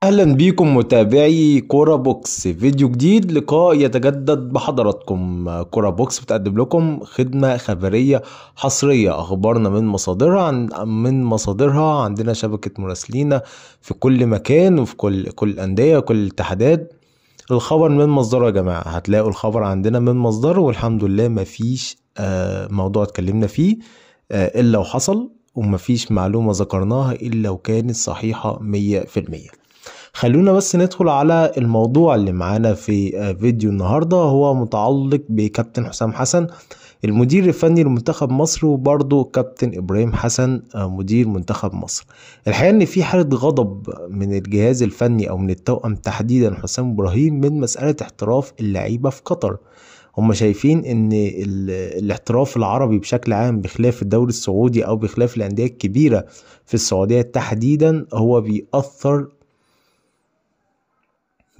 اهلا بيكم متابعي كورة بوكس، فيديو جديد لقاء يتجدد بحضراتكم. كورة بوكس بتقدم لكم خدمة خبرية حصرية، اخبارنا من مصادرها عندنا شبكة مراسلينا في كل مكان وفي كل الأندية وكل الاتحادات. الخبر من مصدره يا جماعة، هتلاقوا الخبر عندنا من مصدره، والحمد لله مفيش موضوع اتكلمنا فيه إلا وحصل، ومفيش معلومة ذكرناها إلا وكانت صحيحة 100%. خلونا بس ندخل على الموضوع اللي معانا في فيديو النهاردة. هو متعلق بكابتن حسام حسن المدير الفني لمنتخب مصر، وبرضه كابتن إبراهيم حسن مدير منتخب مصر. الحقيقة إن في حالة غضب من الجهاز الفني أو من التوأم تحديدا حسام إبراهيم من مسألة احتراف اللعيبة في قطر. هم شايفين ان الاحتراف العربي بشكل عام بخلاف الدوري السعودي او بخلاف الانديه الكبيره في السعوديه تحديدا هو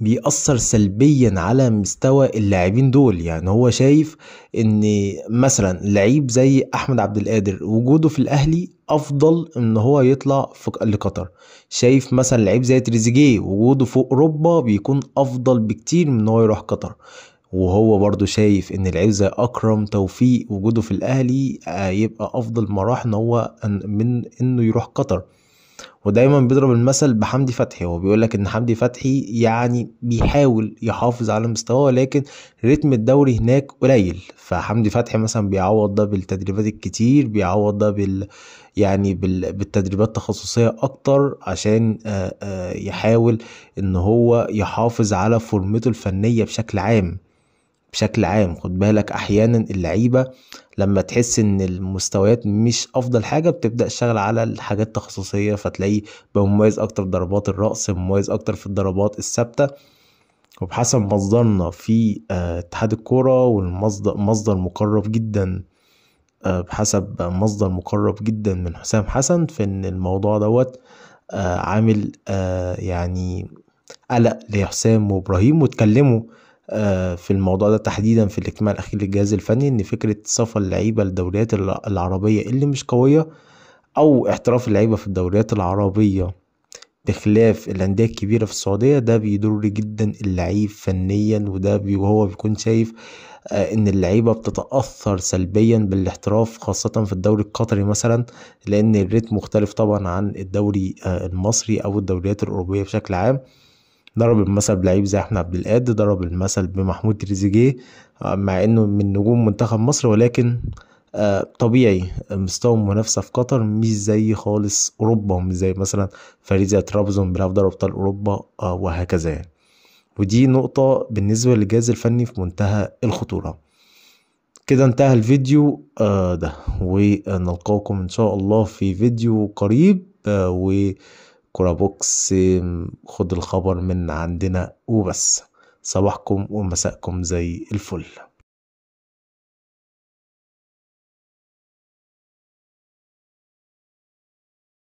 بيأثر سلبيا على مستوى اللاعبين دول. يعني هو شايف ان مثلا لعيب زي احمد عبد القادر وجوده في الاهلي افضل ان هو يطلع لقطر. شايف مثلا لعيب زي تريزيجيه وجوده في اوروبا بيكون افضل بكتير من ان هو يروح قطر. وهو برضو شايف ان لعيب زي اكرم توفيق وجوده في الاهلي يبقى افضل مراحل ان هو من انه يروح قطر. ودايما بيضرب المثل بحمدي فتحي، هو بيقول لك ان حمدي فتحي يعني بيحاول يحافظ على مستواه، لكن رتم الدوري هناك قليل. فحمدي فتحي مثلا بيعوض ده بالتدريبات الكتير، بيعوض ده بالتدريبات التخصصية اكتر عشان يحاول ان هو يحافظ على فورمته الفنية بشكل عام. خد بالك احيانا اللعيبة لما تحس ان المستويات مش افضل حاجة بتبدأ تشتغل على الحاجات التخصصية، فتلاقيه بقى مميز اكتر في ضربات الرأس، مميز اكتر في الضربات الثابتة. وبحسب مصدرنا في اتحاد الكورة، والمصدر مصدر مقرب جدا، بحسب مصدر مقرب جدا من حسام حسن، في ان الموضوع دوت عامل يعني قلق لحسام وابراهيم، واتكلموا في الموضوع ده تحديدا في الاجتماع الاخير للجهاز الفني، ان فكره سفر اللعيبه للدوريات العربيه اللي مش قويه او احتراف اللعيبه في الدوريات العربيه بخلاف الانديه الكبيره في السعوديه ده بيضر جدا اللعيب فنيا. وهو بيكون شايف ان اللعيبه بتتاثر سلبيا بالاحتراف، خاصه في الدوري القطري مثلا، لان الريتم مختلف طبعا عن الدوري المصري او الدوريات الاوروبيه بشكل عام. ضرب المثل بلعيب زي احمد عبد القادر، ضرب المثل بمحمود تريزيجيه مع انه من نجوم منتخب مصر، ولكن طبيعي مستوى المنافسة في قطر مش زي خالص اوروبا، ومش زي مثلا فريق زي ترابزون بيلعب دوري ابطال اوروبا وهكذا يعني. ودي نقطة بالنسبة للجهاز الفني في منتهى الخطورة. كده انتهى الفيديو ده، ونلقاكم ان شاء الله في فيديو قريب. كورة بوكس خد الخبر من عندنا وبس. صباحكم ومساءكم زي الفل.